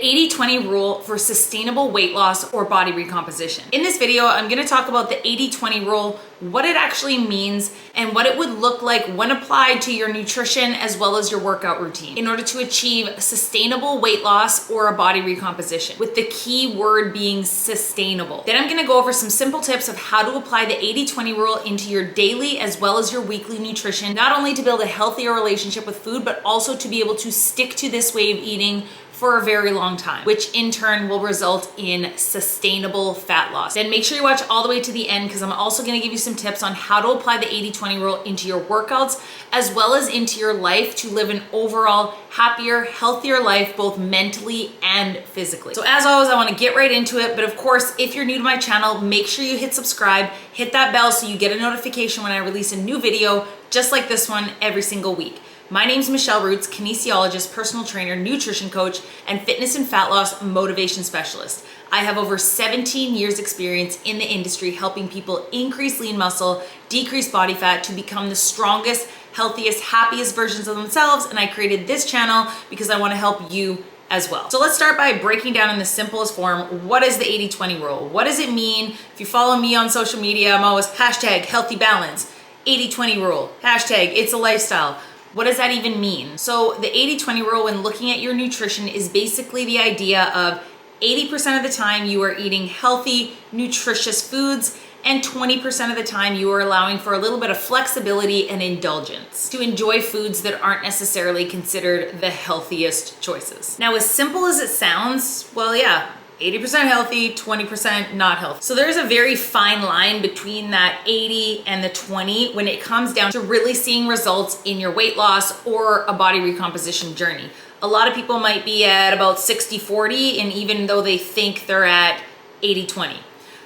80-20 rule for sustainable weight loss or body recomposition. In this video, I'm going to talk about the 80-20 rule, what it actually means, and what it would look like when applied to your nutrition as well as your workout routine in order to achieve sustainable weight loss or a body recomposition, with the key word being sustainable. Then I'm going to go over some simple tips of how to apply the 80-20 rule into your daily as well as your weekly nutrition, not only to build a healthier relationship with food, but also to be able to stick to this way of eating for a very long time, which in turn will result in sustainable fat loss. Then make sure you watch all the way to the end, because I'm also gonna give you some tips on how to apply the 80-20 rule into your workouts as well as into your life to live an overall happier, healthier life, both mentally and physically. So as always, I wanna get right into it, but of course, if you're new to my channel, make sure you hit subscribe, hit that bell so you get a notification when I release a new video just like this one every single week. My name's Michelle Roots, kinesiologist, personal trainer, nutrition coach, and fitness and fat loss motivation specialist. I have over 17 years experience in the industry helping people increase lean muscle, decrease body fat to become the strongest, healthiest, happiest versions of themselves. And I created this channel because I want to help you as well. So let's start by breaking down in the simplest form, what is the 80-20 rule? What does it mean? If you follow me on social media, I'm always hashtag healthy balance, 80-20 rule, hashtag it's a lifestyle. What does that even mean? So the 80-20 rule when looking at your nutrition is basically the idea of 80% of the time you are eating healthy, nutritious foods, and 20% of the time you are allowing for a little bit of flexibility and indulgence to enjoy foods that aren't necessarily considered the healthiest choices. Now, as simple as it sounds, well, yeah, 80% healthy, 20% not healthy. So there's a very fine line between that 80 and the 20 when it comes down to really seeing results in your weight loss or a body recomposition journey. A lot of people might be at about 60-40, and even though they think they're at 80-20.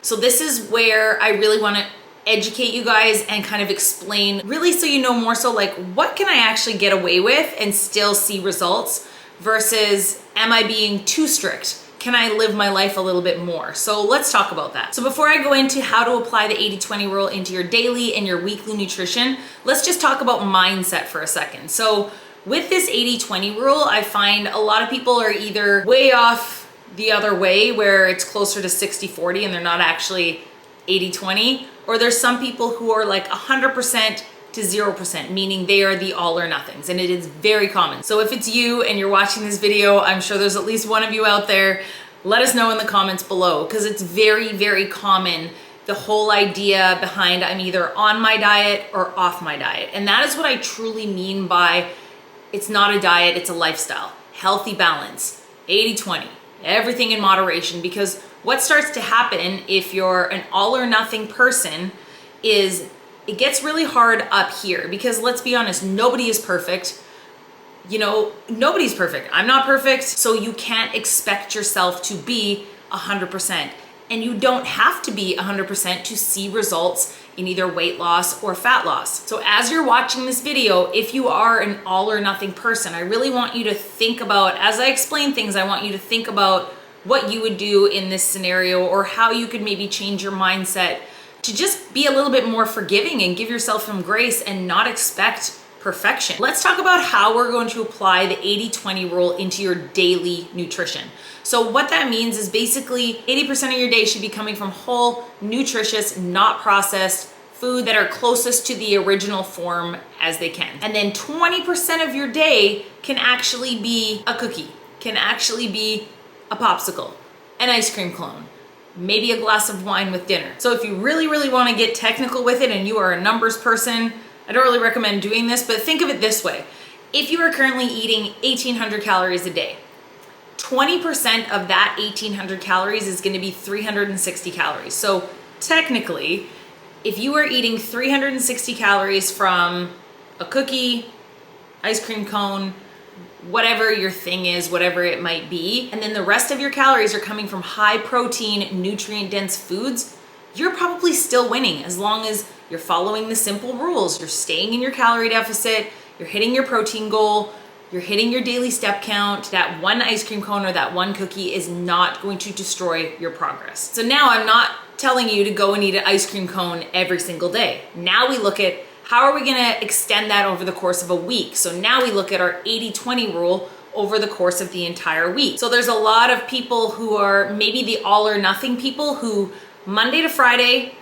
So this is where I really want to educate you guys and kind of explain, really so you know more so like what can I actually get away with and still see results versus am I being too strict? Can I live my life a little bit more? So let's talk about that. So before I go into how to apply the 80-20 rule into your daily and your weekly nutrition, let's just talk about mindset for a second. So with this 80-20 rule, I find a lot of people are either way off the other way where it's closer to 60-40 and they're not actually 80-20, or there's some people who are like 100% to 0%, meaning they are the all or nothings, and it is very common. So if it's you and you're watching this video, I'm sure there's at least one of you out there, let us know in the comments below, because it's very, very common, the whole idea behind I'm either on my diet or off my diet. And that is what I truly mean by it's not a diet, it's a lifestyle. Healthy balance, 80-20, everything in moderation, because what starts to happen if you're an all or nothing person is it gets really hard up here, because let's be honest, nobody is perfect. You know, nobody's perfect. I'm not perfect. So you can't expect yourself to be 100%. And you don't have to be 100% to see results in either weight loss or fat loss. So as you're watching this video, if you are an all or nothing person, I really want you to think about, as I explain things, I want you to think about what you would do in this scenario, or how you could maybe change your mindset to just be a little bit more forgiving and give yourself some grace and not expect perfection. Let's talk about how we're going to apply the 80-20 rule into your daily nutrition. So what that means is basically 80% of your day should be coming from whole, nutritious, not processed food that are closest to the original form as they can. And then 20% of your day can actually be a cookie, can actually be a popsicle, an ice cream cone, maybe a glass of wine with dinner. So if you really, really want to get technical with it and you are a numbers person, I don't really recommend doing this, but think of it this way. If you are currently eating 1,800 calories a day, 20% of that 1,800 calories is going to be 360 calories. So technically, if you are eating 360 calories from a cookie, ice cream cone, whatever your thing is, whatever it might be, and then the rest of your calories are coming from high protein, nutrient dense foods, you're probably still winning as long as you're following the simple rules. You're staying in your calorie deficit, you're hitting your protein goal, you're hitting your daily step count. That one ice cream cone or that one cookie is not going to destroy your progress. So now I'm not telling you to go and eat an ice cream cone every single day. Now we look at how are we gonna extend that over the course of a week? So now we look at our 80-20 rule. over the course of the entire week. So there's a lot of people who are maybe the all or nothing people who Monday to Friday,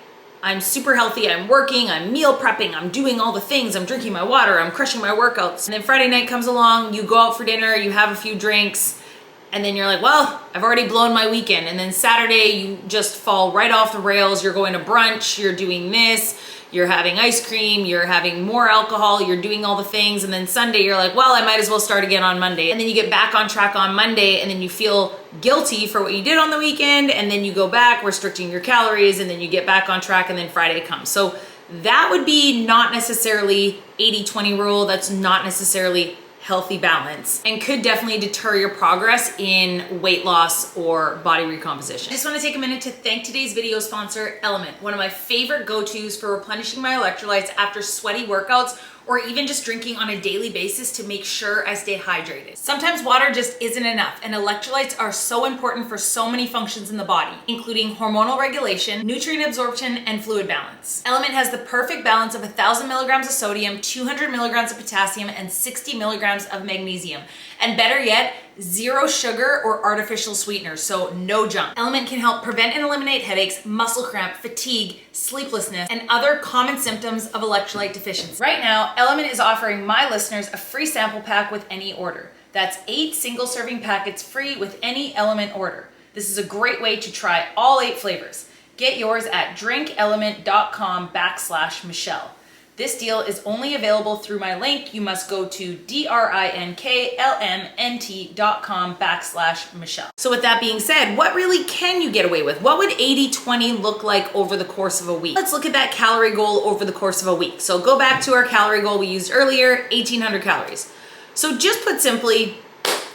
I'm super healthy, I'm working, I'm meal prepping, I'm doing all the things, I'm drinking my water, I'm crushing my workouts. And then Friday night comes along, you go out for dinner, you have a few drinks, and then you're like, well, I've already blown my weekend. And then Saturday, you just fall right off the rails. You're going to brunch, you're doing this, you're having ice cream, you're having more alcohol, you're doing all the things. And then Sunday, you're like, well, I might as well start again on Monday. And then you get back on track on Monday, and then you feel guilty for what you did on the weekend. And then you go back restricting your calories, and then you get back on track, and then Friday comes. So that would be not necessarily 80-20 rule. That's not necessarily healthy balance, and could definitely deter your progress in weight loss or body recomposition. I just want to take a minute to thank today's video sponsor, Element, one of my favorite go-tos for replenishing my electrolytes after sweaty workouts or even just drinking on a daily basis to make sure I stay hydrated. Sometimes water just isn't enough, and electrolytes are so important for so many functions in the body, including hormonal regulation, nutrient absorption, and fluid balance. Element has the perfect balance of 1,000 milligrams of sodium, 200 milligrams of potassium, and 60 milligrams of magnesium. And better yet, zero sugar or artificial sweeteners, so no junk. Element can help prevent and eliminate headaches, muscle cramp, fatigue, sleeplessness, and other common symptoms of electrolyte deficiency. Right now, Element is offering my listeners a free sample pack with any order. That's 8 single serving packets free with any Element order. This is a great way to try all 8 flavors. Get yours at drinkelement.com/Michelle. This deal is only available through my link. You must go to drinklmnt.com/Michelle. So with that being said, what really can you get away with? What would 80-20 look like over the course of a week? Let's look at that calorie goal over the course of a week. So go back to our calorie goal we used earlier, 1,800 calories. So just put simply,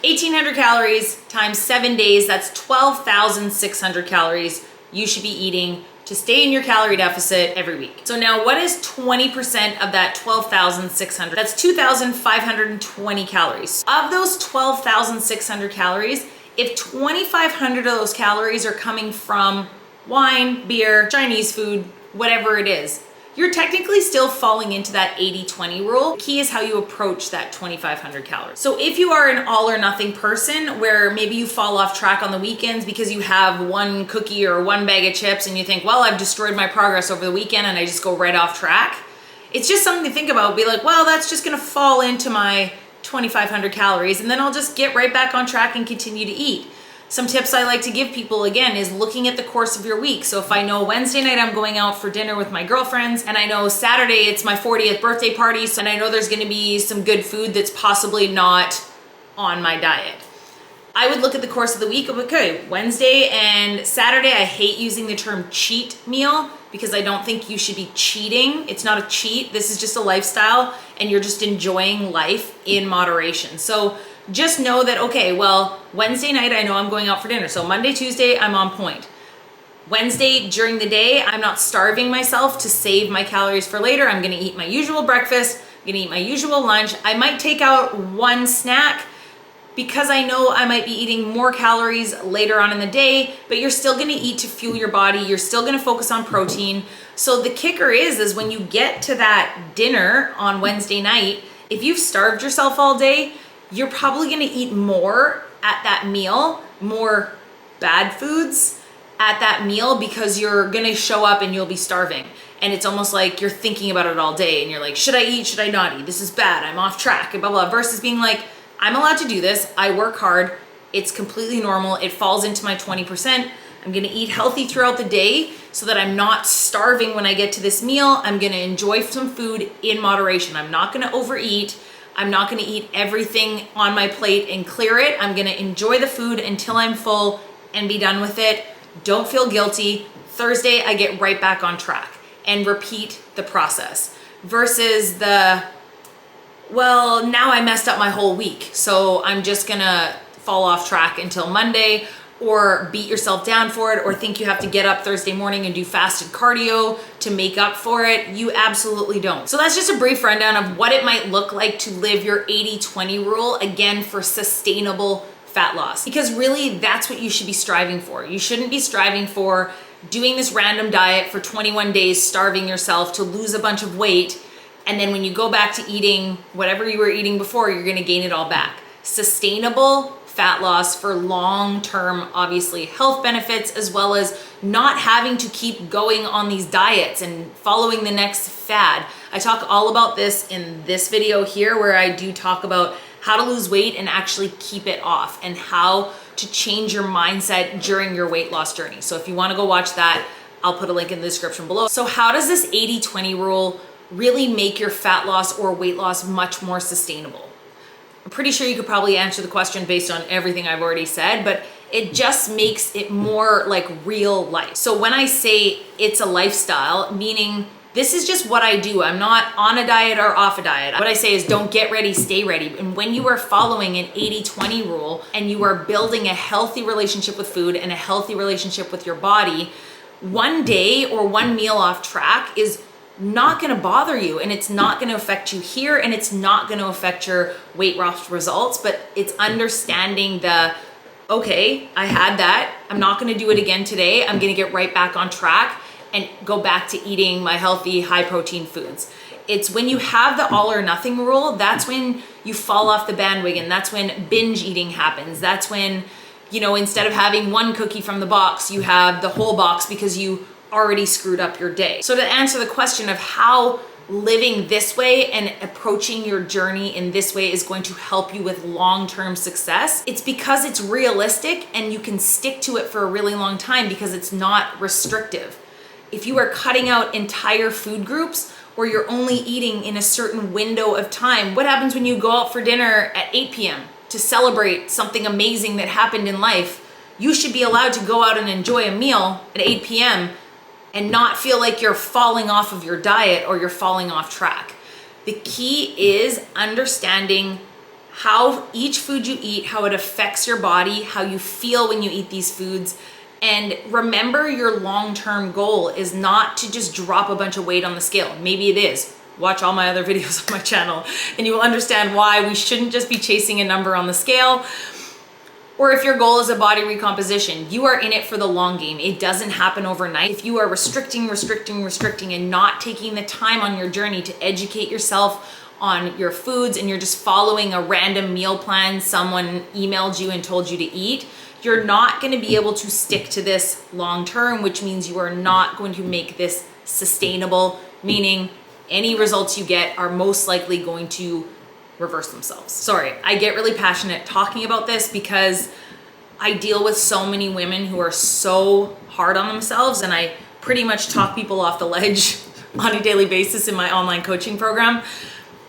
1,800 calories times 7 days, that's 12,600 calories you should be eating to stay in your calorie deficit every week. So now what is 20% of that 12,600? That's 2,520 calories. Of those 12,600 calories, if 2,500 of those calories are coming from wine, beer, Chinese food, whatever it is, you're technically still falling into that 80-20 rule. The key is how you approach that 2,500 calories. So if you are an all or nothing person where maybe you fall off track on the weekends because you have one cookie or one bag of chips and you think, well, I've destroyed my progress over the weekend and I just go right off track, it's just something to think about. Be like, well, that's just gonna fall into my 2,500 calories and then I'll just get right back on track and continue to eat. Some tips I like to give people, again, is looking at the course of your week. So if I know Wednesday night I'm going out for dinner with my girlfriends, and I know Saturday it's my 40th birthday party, and I know there's gonna be some good food that's possibly not on my diet, I would look at the course of the week of, okay, Wednesday and Saturday, I hate using the term cheat meal because I don't think you should be cheating. It's not a cheat, this is just a lifestyle, and you're just enjoying life in moderation. So just know that, okay, well, Wednesday night, I know I'm going out for dinner. So Monday, Tuesday, I'm on point. Wednesday, during the day, I'm not starving myself to save my calories for later. I'm gonna eat my usual breakfast, I'm gonna eat my usual lunch. I might take out one snack because I know I might be eating more calories later on in the day, but you're still gonna eat to fuel your body. You're still gonna focus on protein. So the kicker is when you get to that dinner on Wednesday night, if you've starved yourself all day, you're probably gonna eat more at that meal, more bad foods at that meal, because you're gonna show up and you'll be starving. And it's almost like you're thinking about it all day and you're like, should I eat, should I not eat? This is bad, I'm off track, and blah, blah, versus being like, I'm allowed to do this, I work hard, it's completely normal, it falls into my 20%, I'm gonna eat healthy throughout the day so that I'm not starving when I get to this meal. I'm gonna enjoy some food in moderation. I'm not gonna overeat. I'm not gonna eat everything on my plate and clear it. I'm gonna enjoy the food until I'm full and be done with it. Don't feel guilty. Thursday, I get right back on track and repeat the process versus the, well, now I messed up my whole week, so I'm just gonna fall off track until Monday, or beat yourself down for it, or think you have to get up Thursday morning and do fasted cardio to make up for it. You absolutely don't. So that's just a brief rundown of what it might look like to live your 80-20 rule, again, for sustainable fat loss. Because really, that's what you should be striving for. You shouldn't be striving for doing this random diet for 21 days, starving yourself to lose a bunch of weight, and then when you go back to eating whatever you were eating before, you're gonna gain it all back. sustainable fat loss for long-term, obviously, health benefits, as well as not having to keep going on these diets and following the next fad. I talk all about this in this video here, where I do talk about how to lose weight and actually keep it off, and how to change your mindset during your weight loss journey. So if you want to go watch that, I'll put a link in the description below. So how does this 80-20 rule really make your fat loss or weight loss much more sustainable? I'm pretty sure you could probably answer the question based on everything I've already said, but it just makes it more like real life. So when I say it's a lifestyle, meaning this is just what I do. I'm not on a diet or off a diet. What I say is don't get ready, stay ready. And when you are following an 80-20 rule and you are building a healthy relationship with food and a healthy relationship with your body, one day or one meal off track is not gonna bother you, and it's not gonna affect you here, and it's not gonna affect your weight loss results. But it's understanding okay, I had that. I'm not gonna do it again today. I'm gonna get right back on track and go back to eating my healthy, high protein foods. It's when you have the all or nothing rule, that's when you fall off the bandwagon. That's when binge eating happens. That's when, instead of having one cookie from the box, you have the whole box because you already screwed up your day. So to answer the question of how living this way and approaching your journey in this way is going to help you with long-term success, it's because it's realistic and you can stick to it for a really long time because it's not restrictive. If you are cutting out entire food groups, or you're only eating in a certain window of time, what happens when you go out for dinner at 8 p.m. to celebrate something amazing that happened in life? You should be allowed to go out and enjoy a meal at 8 p.m. and not feel like you're falling off of your diet or you're falling off track. The key is understanding how each food you eat, how it affects your body, how you feel when you eat these foods. And remember, your long-term goal is not to just drop a bunch of weight on the scale. Maybe it is. Watch all my other videos on my channel and you will understand why we shouldn't just be chasing a number on the scale. Or if your goal is a body recomposition, you are in it for the long game. It doesn't happen overnight. If you are restricting and not taking the time on your journey to educate yourself on your foods, and you're just following a random meal plan someone emailed you and told you to eat, you're not going to be able to stick to this long term, which means you are not going to make this sustainable, meaning any results you get are most likely going to reverse themselves. Sorry, I get really passionate talking about this because I deal with so many women who are so hard on themselves, and I pretty much talk people off the ledge on a daily basis in my online coaching program.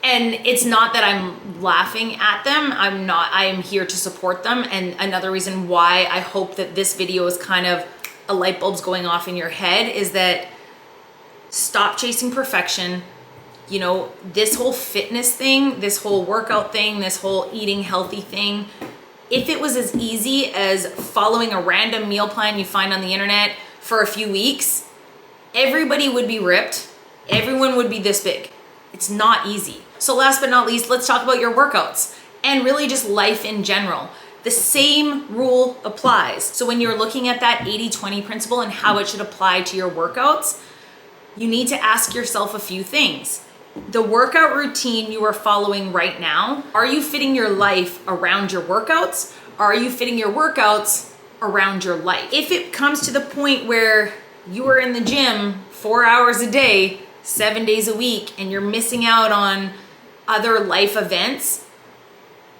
And it's not that I'm laughing at them. I am here to support them. And another reason why I hope that this video is kind of a light bulb's going off in your head is that stop chasing perfection. This whole fitness thing, this whole workout thing, this whole eating healthy thing, if it was as easy as following a random meal plan you find on the internet for a few weeks, everybody would be ripped. Everyone would be this big. It's not easy. So last but not least, let's talk about your workouts and really just life in general. The same rule applies. So when you're looking at that 80-20 principle and how it should apply to your workouts, you need to ask yourself a few things. The workout routine you are following right now, are you fitting your life around your workouts? Or are you fitting your workouts around your life? If it comes to the point where you are in the gym 4 hours a day, 7 days a week, and you're missing out on other life events,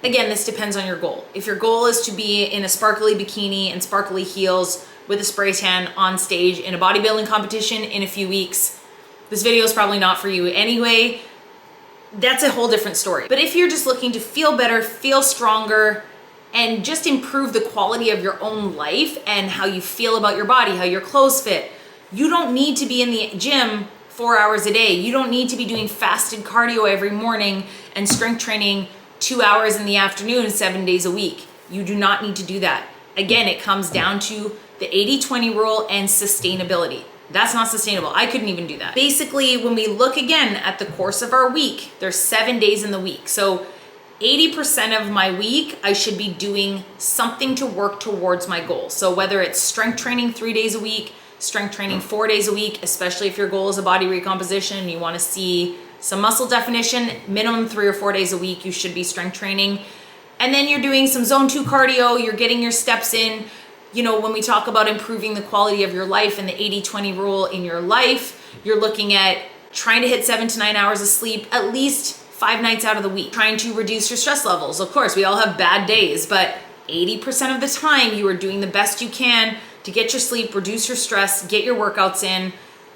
again, this depends on your goal. If your goal is to be in a sparkly bikini and sparkly heels with a spray tan on stage in a bodybuilding competition in a few weeks, this video is probably not for you anyway. That's a whole different story. But if you're just looking to feel better, feel stronger, and just improve the quality of your own life and how you feel about your body, how your clothes fit, you don't need to be in the gym 4 hours a day. You don't need to be doing fasted cardio every morning and strength training 2 hours in the afternoon 7 days a week. You do not need to do that. Again, it comes down to the 80-20 rule and sustainability. That's not sustainable. I couldn't even do that. Basically, when we look again at the course of our week, there's 7 days in the week. So 80% of my week, I should be doing something to work towards my goal. So whether it's strength training 3 days a week, strength training 4 days a week, especially if your goal is a body recomposition and you want to see some muscle definition, minimum 3 or 4 days a week, you should be strength training. And then you're doing some zone 2 cardio, you're getting your steps in. You know, when we talk about improving the quality of your life and the 80-20 rule in your life, you're looking at trying to hit 7 to 9 hours of sleep at least 5 nights out of the week, trying to reduce your stress levels. Of course, we all have bad days, but 80% of the time you are doing the best you can to get your sleep, reduce your stress, get your workouts in,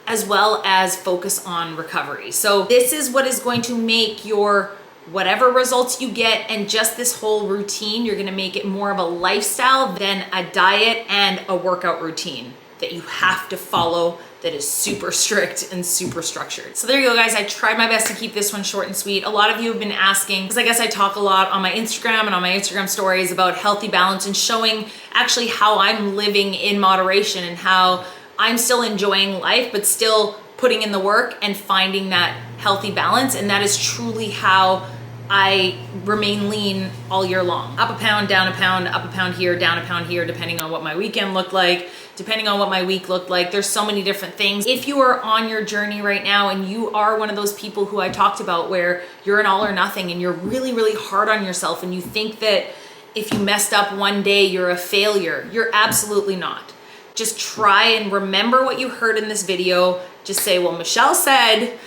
as well as focus on recovery. So this is what is going to make your whatever results you get and just this whole routine, you're gonna make it more of a lifestyle than a diet and a workout routine that you have to follow that is super strict and super structured. So there you go, guys. I tried my best to keep this one short and sweet. A lot of you have been asking, because I guess I talk a lot on my Instagram and on my Instagram stories about healthy balance and showing actually how I'm living in moderation and how I'm still enjoying life, but still putting in the work and finding that healthy balance. And that is truly how I remain lean all year long. Up a pound, down a pound, up a pound here, down a pound here, depending on what my weekend looked like, depending on what my week looked like. There's so many different things. If you are on your journey right now and you are one of those people who I talked about where you're an all or nothing and you're really, really hard on yourself and you think that if you messed up one day, you're a failure, you're absolutely not. Just try and remember what you heard in this video. Just say, well, Michelle said,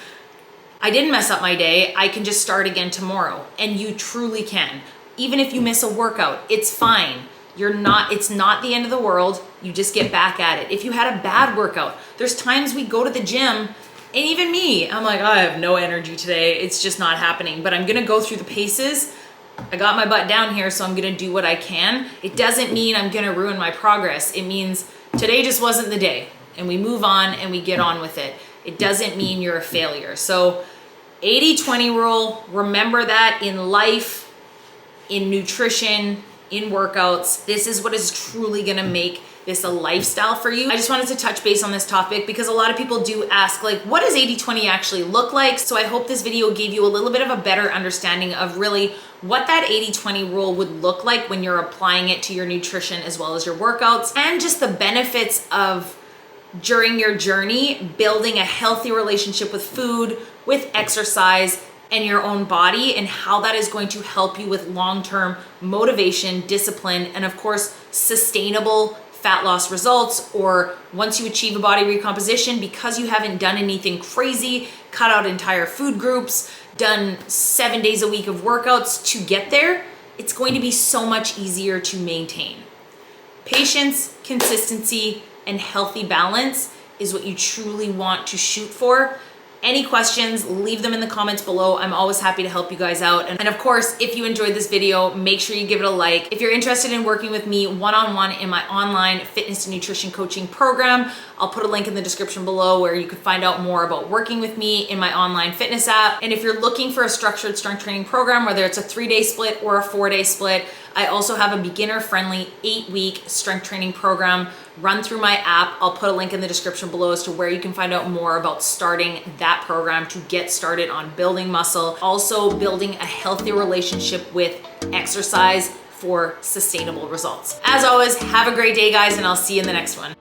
I didn't mess up my day. I can just start again tomorrow. And you truly can. Even if you miss a workout, it's fine. It's not the end of the world. You just get back at it. If you had a bad workout, there's times we go to the gym and even me, I'm like, I have no energy today. It's just not happening, but I'm gonna go through the paces. I got my butt down here, so I'm gonna do what I can. It doesn't mean I'm gonna ruin my progress. It means today just wasn't the day and we move on and we get on with it. It doesn't mean you're a failure. So 80-20 rule, remember that in life, in nutrition, in workouts. This is what is truly gonna make this a lifestyle for you. I just wanted to touch base on this topic because a lot of people do ask, like, what does 80-20 actually look like? So I hope this video gave you a little bit of a better understanding of really what that 80-20 rule would look like when you're applying it to your nutrition as well as your workouts, and just the benefits of during your journey, building a healthy relationship with food, with exercise, and your own body, and how that is going to help you with long-term motivation, discipline, and of course, sustainable fat loss results. Or once you achieve a body recomposition, because you haven't done anything crazy, cut out entire food groups, done 7 days a week of workouts to get there, it's going to be so much easier to maintain. Patience, consistency, and healthy balance is what you truly want to shoot for. Any questions, leave them in the comments below. I'm always happy to help you guys out. And of course, if you enjoyed this video, make sure you give it a like. If you're interested in working with me one-on-one in my online fitness and nutrition coaching program, I'll put a link in the description below where you can find out more about working with me in my online fitness app. And if you're looking for a structured strength training program, whether it's a 3-day split or a 4-day split, I also have a beginner-friendly 8-week strength training program run through my app. I'll put a link in the description below as to where you can find out more about starting that program to get started on building muscle, also building a healthy relationship with exercise for sustainable results. As always, have a great day, guys, and I'll see you in the next one.